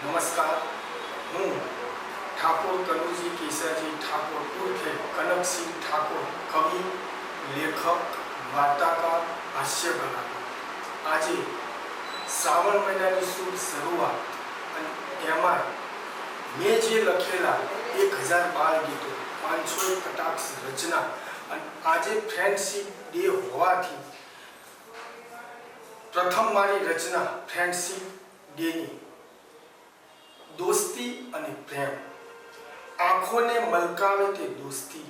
नमस्कार, हूँ ठाकुर कनुजी केसरजी ठाकुर उर्फे कनक सिंह ठाकुर, कवि, लेखक, वार्ताकार, हास्य कलाकार। आज श्रावण महीनाની શુભ શરૂઆત અને એમાં મેં જે લખેલા 1000 બાળ ગીતો, 500 કટાક્ષ રચના અને આજે ફ્રેન્ડશિપ ડે હોવાથી પ્રથમ મારી રચના ફ્રેન્ડશિપ ડેની दोस्ती અને પ્રેમ। આંખોને મલકાવે તે દોસ્તી,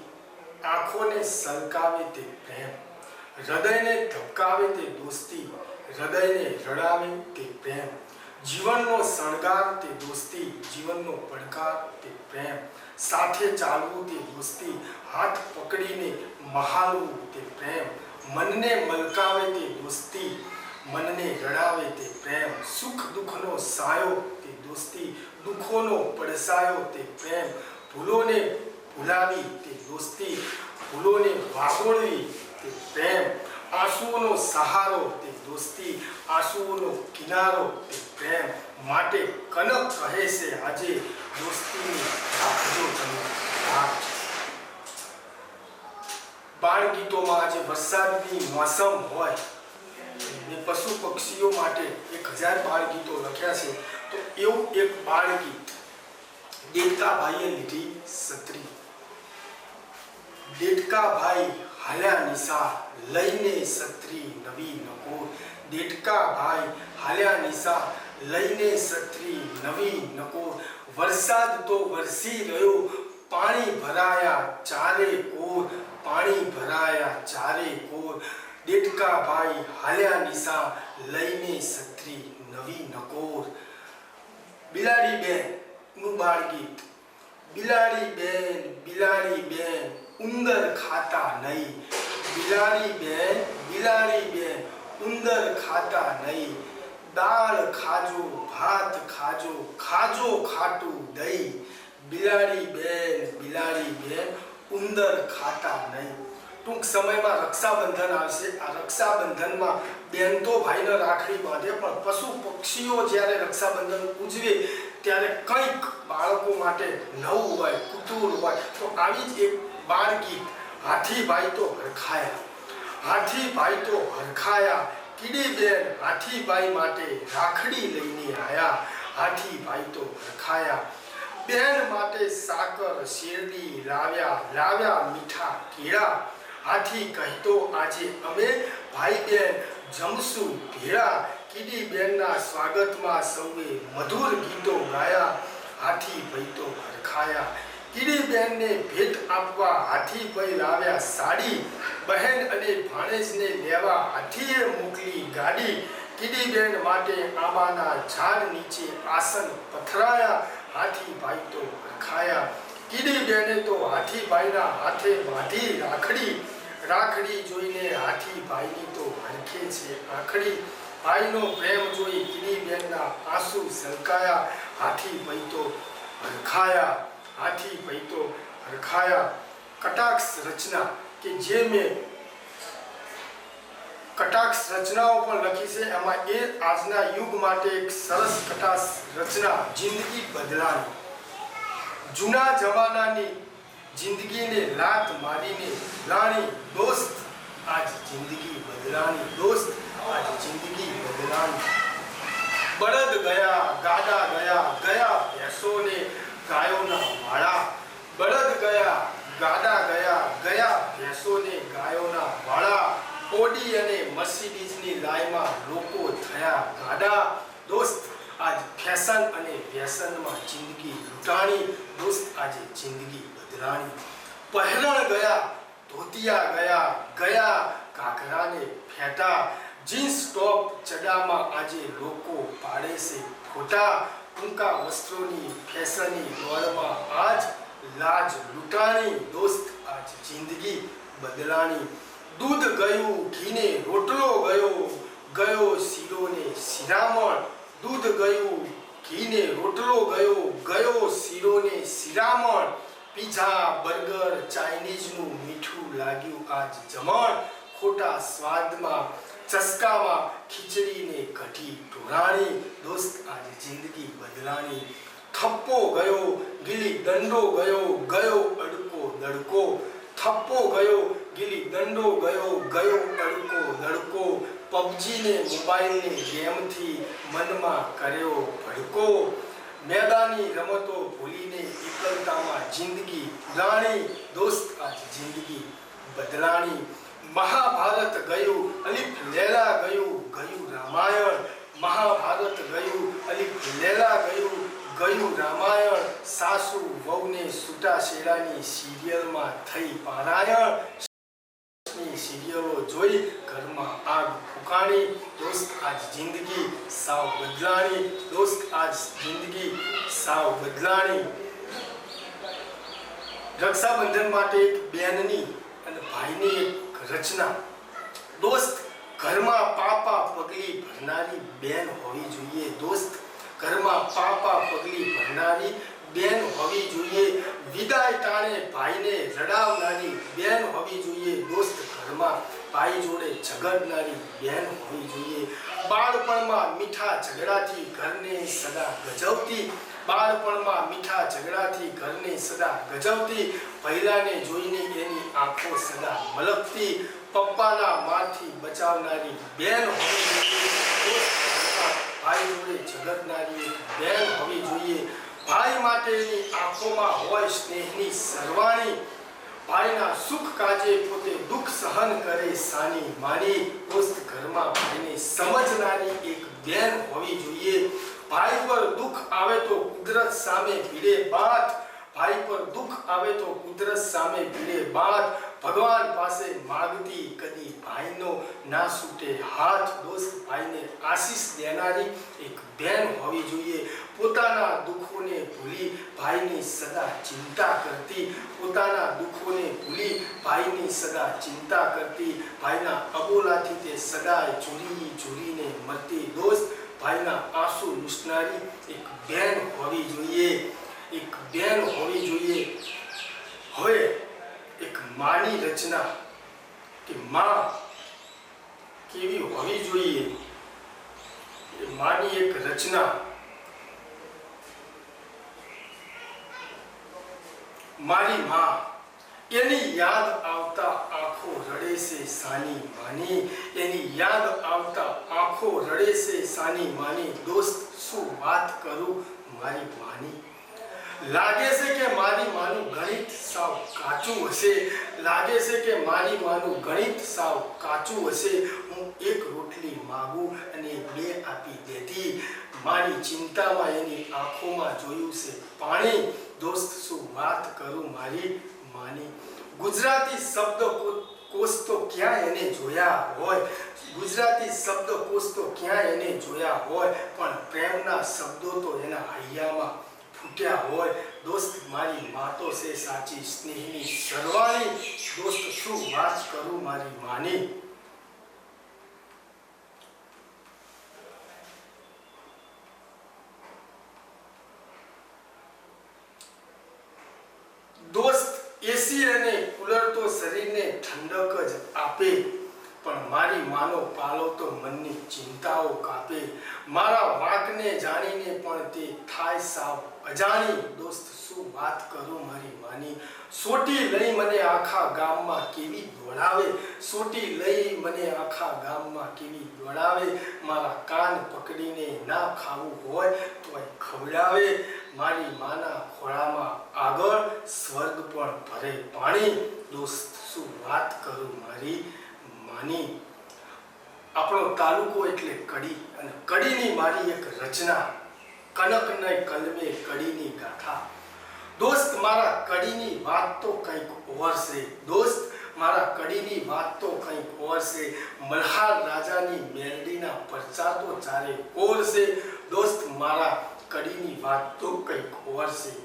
આંખોને સલકાવે તે પ્રેમ, હૃદયને ધબકાવે તે દોસ્તી, હૃદયને રડાવે તે પ્રેમ, જીવનનો શણગાર તે દોસ્તી, જીવનનો પડકાર તે પ્રેમ, સાથે ચાલવું તે દોસ્તી, હાથ પકડીને મહાલવું તે પ્રેમ, મનને મલકાવે તે દોસ્તી, मनने रड़ावे ते प्रेम, सुख दुखनो सायो ते दोस्ती, दुखोनो पड़सायो ते प्रेम, भूलोने भुलावी ते दोस्ती, भूलोने वागोळवी ते प्रेम, आंसुओनो सहारो ते दोस्ती, आंसुओनो किनारो ते प्रेम। माटे कनक कहे से आजे दोस्तीनी राखजो तमे राख। बाळ गीतोमां आजे वरसादनी मौसम होय ने पशु पक्षीओ माटे 1000 बाळ गीतो लख्या छे। तो एवं एक बाळ गीत डेटका भाईए लीधी छतरी। डेटका भाई हाल्या निशा लईने छतरी नवी नकोर। डेटका भाई हाल्या निशा लईने छतरी नवी नकोर। वरसाद तो वरसी रह्यो, पाणी भराया चारे कोर, पाणी भराया चारे कोर। डेटका भाई हाल्या निशा लईने छतरी नवी नकोर। बिलाड़ी बेन नु बाळ गीत। बिलाड़ी बेन उंदर खाता नहीं। बिलाड़ी बेन उंदर खाता नहीं। दाल खाजो भात खाजो, खाजो खाटू दही। बिलाड़ी बेन उंदर खाता नहीं। टूंक समय में रक्षाबंधन आवशे। आ रक्षाबंधन में बेन तो भाई ने राखड़ी बांधे, पण पशु पक्षीओ ज्यारे रक्षाबंधन उजवे त्यारे कंईक बाळको माटे नवुं होय, कुतूहल होय। तो आवी ज एक बाळ गीत हाथी भाई तो हरखाया। हाथी भाई तो हरखाया, कीडी बेन हाथी भाई माटे राखड़ी लईने आया। हाथी भाई तो हरखाया, बेन माटे साकर शेरडी लाव्या, लाव्या मीठा केळा। हाथी कहतो आजे अमे भाई बेन जमसु भेड़ा। कीडी बेन ना स्वागत में सौए मधुर गीतो गाया। हाथी भाई तो हरखाया, कीडी बेन ने भेट आपवा हाथी भाई लाव्या साड़ी। बहन अने भाणेज ने लेवा हाथीए मोकली गाड़ी। कीडी बेन माटे आंबाना झाड़ नीचे आसन पथराया। हाथी भाई तो हरखाया, कीडी बेने तो हाथी भाई ना हाथे बांधी राखड़ी। राखड़ी जोईने हाथी भाई नी तो हरखे छे आखड़ी। भाई नो प्रेम जोई कीडी बेन ना आंसू सलकाया। हाथी भाई तो हरखाया, हाथी भाई तो हरखाया। कटाक्ष रचना के जे में कटाक्ष रचनाओं पर लखी से एमां ए आजना युग माटे एक सरस कटाक्ष रचना जिंदगी बदलानी। जूना जमानानी जिंदगी ने लात मारी ने लानी दोस्त, आज जिंदगी बदलानी दोस्त, आज जिंदगी बदलानी। बळद गया गाड़ा गया, गया भैंसों ने गायों ना वाड़ा। बळद गया गाड़ा गया, गया भैंसों ने गायों ना वाड़ा। ओडी अने मर्सिडीज नी लाय में लोको थया गाड़ा। दोस्त आज फैशन अने व्यसन में जिंदगी लूटाणी। दोस्त आज जिंदगी बदलाणी। पहरण गया धोतिया गया, गया घाघरा ने फेटा। जीन्स टॉप चड्डा में आजे लोको पाड़े से फोटा। टूंका वस्त्रोनी फैशननी दौड़ में आज लाज लूटाणी। दोस्त आज जिंदगी बदलाणी। दूध गयु घी ने रोटलो गयो, गयो सीरो ने शिरामण। दूध गयु घी ने रोटलो गयो, गयो सीरो ने शिरामण। पीझा बर्गर चाइनीज नु मीठू लाग्यू आज जमण। खोटा स्वाद में ચસકામાં ખીચડીને કઢી ઢોરાણી દોસ્ત આજ જિંદગી બદલાણી થપ્પો ગયો ગીલી દંડો ગયો ગયો અડકો દડકો થપ્પો ગયો ગીલી દંડો ગયો ગયો અડકો દડકો પબજી ને મોબાઈલ ની ગેમથી મનમાં કર્યો ભડકો મેદાની રમતો ભૂલીને એકલતામાં જિંદગી ઉડાણી દોસ્ત આજ જિંદગી બદલાણી મહાભારત ગયું અલિફ લેલા ગયું ગયું રામાયણ મહાભારત ગયું અલિફ લેલા ગયું રામાયણ સાસુ વહુને છૂટા છેડાની સિરિયલમાં થઈ પારાયણ સિરિયલો જોઈ ઘરમાં આગ ફૂંકાણી દોસ્ત આજ જિંદગી સાવ બદલાણી દોસ્ત આજ જિંદગી સાવ બદલાણી રક્ષાબંધન માટે એક બેનની અને ભાઈની એક રચના દોસ્ત ઘરમાં પાપા પગલી ભરનારી બેન હોવી જોઈએ દોસ્ત ઘરમાં પાપા પગલી ભરનારી બેન હોવી જોઈએ વિદાય ટાણે ભાઈને રડાવનારી બેન હોવી જોઈએ દોસ્ત ઘરમાં ભાઈ જોડે ઝઘડનારી બેન હોવી જોઈએ બાળપણમાં મીઠા ઝઘડાથી ઘરને સદા ગજવતી બાળપણમાં મીઠા ઝઘડાથી ઘરને સદા ગજવતી પહેલાને જોઈને એની આંખો સદા મલકતી પપ્પાના મારથી બચાવનારી બેન હોવી જોઈએ ભાઈ જોડે ઝઘડનારી બેન હોવી જોઈએ ભાઈ માટેની આંખોમાં હોય સ્નેહની સરવાણી ભાઈના સુખ કાજે પોતે દુઃખ સહન કરે સાની માની દોસ્ત ઘરમાં ભાઈને સમજનારી એક બેન હોવી જોઈએ ભાઈ પર દુઃખ આવે તો કુદરત સામે ભીડે બાત ભાઈ પર દુઃખ આવે તો કુદરત સામે ભીડે બાત ભગવાન પાસે માગતી કદી ભાઈનો ના છૂટે હાથ દોસ્ત ભાઈને આશીષ દેનારી એક બેન હોવી જોઈએ પોતાના દુઃખોને ભૂલી ભાઈની સદા ચિંતા કરતી પોતાના દુઃખોને ભૂલી ભાઈની સદા ચિંતા કરતી ભાઈના અબોલાથી તે સદાય ઝૂરીને મરતી દોસ્ત ભાઈના આંસુ લૂછનારી એક બેન હોવી જોઈએ એક બેન હોવી જોઈએ હવે એક માની રચના કે માં કેવી હોવી જોઈએ એ માની એક રચના મારી માં એની યાદ આવતા આંખો રડે છે સાની માની એની યાદ આવતા આંખો રડે છે સાની માની દોસ્ત શું વાત કરું મારી માની લાગે છે કે મારી માનું ગણિત સાવ કાચું હશે લાગે છે કે મારી માનું ગણિત સાવ કાચું હશે હું એક રોટલી માંગુ અને બે આપી દેતી મારી ચિંતામાં એની આંખોમાં જોયું છે પાણી દોસ્ત શું વાત કરું મારી માની ગુજરાતી શબ્દકોશ તો ક્યાં એને જોયા હોય ગુજરાતી શબ્દકોશ તો ક્યાં એને જોયા હોય પણ પ્રેમના શબ્દો તો એના હૈયામાં ફૂટ્યા હોય દોસ્ત મારી માં તો છે સાચી સ્નેહની સરવાણી દોસ્ત શું વાત કરું મારી માની દોસ્ત એસી અને કુલર તો શરીરને ઠંડક જ આપે પણ મારી માનો પાલો તો મનની ચિંતાઓ કાપે મારા વાંકને જાણીને પણ તે થાય સાવ અજાણી દોસ્ત શું વાત કરું મારી માની સોટી લઈ મને આખા ગામમાં કેવી દોડાવે સોટી લઈ મને આખા ગામમાં કેવી દોડાવે મારા કાન પકડીને ના ખાવું હોય તોય ખવડાવે મારી માના ખોળામાં આગળ સ્વર્ગ પણ ભરે પાણી દોસ્ત શું વાત કરું મારી માની આપણો તાલુકો એટલે કડી અને કડીની મારી એક રચના કનકને કલમે કડીની ગાથા દોસ્ત મારા કડીની વાત તો કંઈક ઓર છે દોસ્ત મારા કડીની વાત તો કંઈક ઓર છે મલ્હાર રાજાની મેલડીના પરચા તો ચારે ઓર છે દોસ્ત મારા કડીની વાત તો કંઈક ઓર છે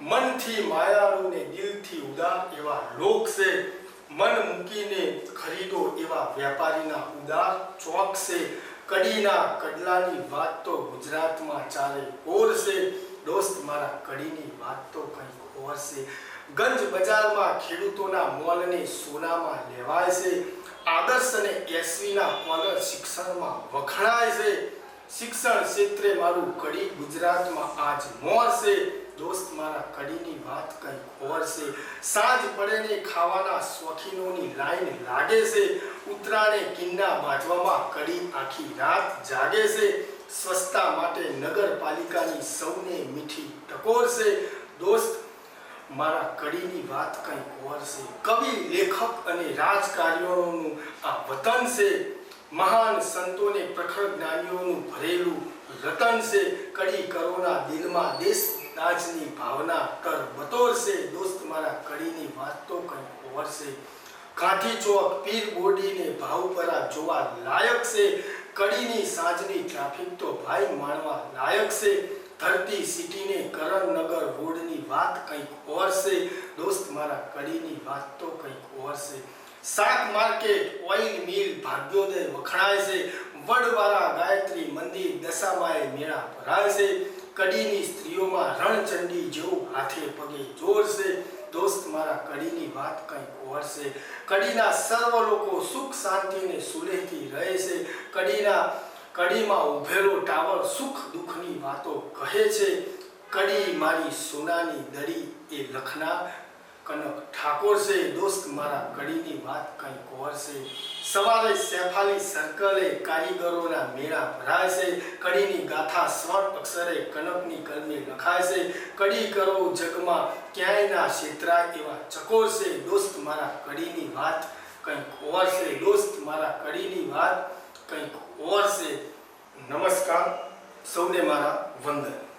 મનથી માયાળુ ને દિલથી ઉદાર એવા લોક છે મન મૂકીને ખરીદો એવા વેપારીના ઉદાર ચોક છે કડીના કડલાની વાત તો ગુજરાતમાં ચારે ઓર છે દોસ્ત મારા કડીની વાત તો કંઈક ઓર છે ગંજ બજારમાં ખેડૂતોના મોલને સોનામાં લેવાય છે આદર્શ અને એસવીના કોલર શિક્ષણમાં વખણાય છે. શિક્ષણ ક્ષેત્રે મારું કડી ગુજરાતમાં આજ મોર છે. દોસ્ત મારા કડીની વાત કંઈક ઓર છે. સાંજ પડે ને ખાવાના શોખીનોની લાઈન લાગે છે. ઉતરાણે કિન્ના બાજવામાં કડી આખી રાત જાગે છે. સ્વચ્છતા માટે નગરપાલિકાની સૌને મીઠી ટકોર છે. દોસ્ત મારા કડીની વાત કંઈક ઓર છે. કવિ, લેખક અને રાજકારણીઓનું આ વતન છે. મહાન સંતોને પ્રખર જ્ઞાનીઓનું ભરેલું રતન છે. કડી કરોના દિલમાં દેશ રાજની ભાવના તરબતોર છે. દોસ્ત મારા કડીની વાત તો કંઈક ઓર છે. કાઠી ચોક, પીર બોડીને ભાવપરા જોવા લાયક છે. કડીની સાંજની ટ્રાફિક તો ભાઈ માણવા લાયક છે. ધરતી સિટીને કરણનગર રોડની વાત કંઈક ઓર છે. દોસ્ત મારા કડીની વાત તો કંઈક ઓર છે. શાક માર્કેટ, ઓઇલ મિલ, ભાગ્યોદય વખણાય છે. વડવાળા ગાયત્રી મંદિર, દશામાએ મેળા ભરાય છે. કડીની સ્ત્રીઓમાં રણચંડી જેવું હાથે પગે જોર છે. દોસ્ત મારા કડીની વાત કંઈક ઓર છે. કડીના સર્વ લોકો સુખ શાંતિ અને સુલેહથી રહે છે. કડીમાં ઉભેલો ટાવર સુખ દુઃખની વાતો કહે છે. કડી મારી સોનાની દડી એ લખના કનક ઠાકોર છે. દોસ્ત મારા કડીની વાત કંઈક ઓર છે. સવારે સેફાલી સર્કલે કારીગરોના મેળા ભરાય છે. કડીની ગાથા સ્વર્ણ અક્ષરે કનકની કલમે લખાય છે. કડી કરો જગમાં ક્યાંય ના છેતરાય એવા ચકોર છે. દોસ્ત મારા કડીની વાત કંઈક ઓર છે. દોસ્ત મારા કડીની વાત કંઈક ઓર છે. નમસ્કાર, સૌને મારા વંદન.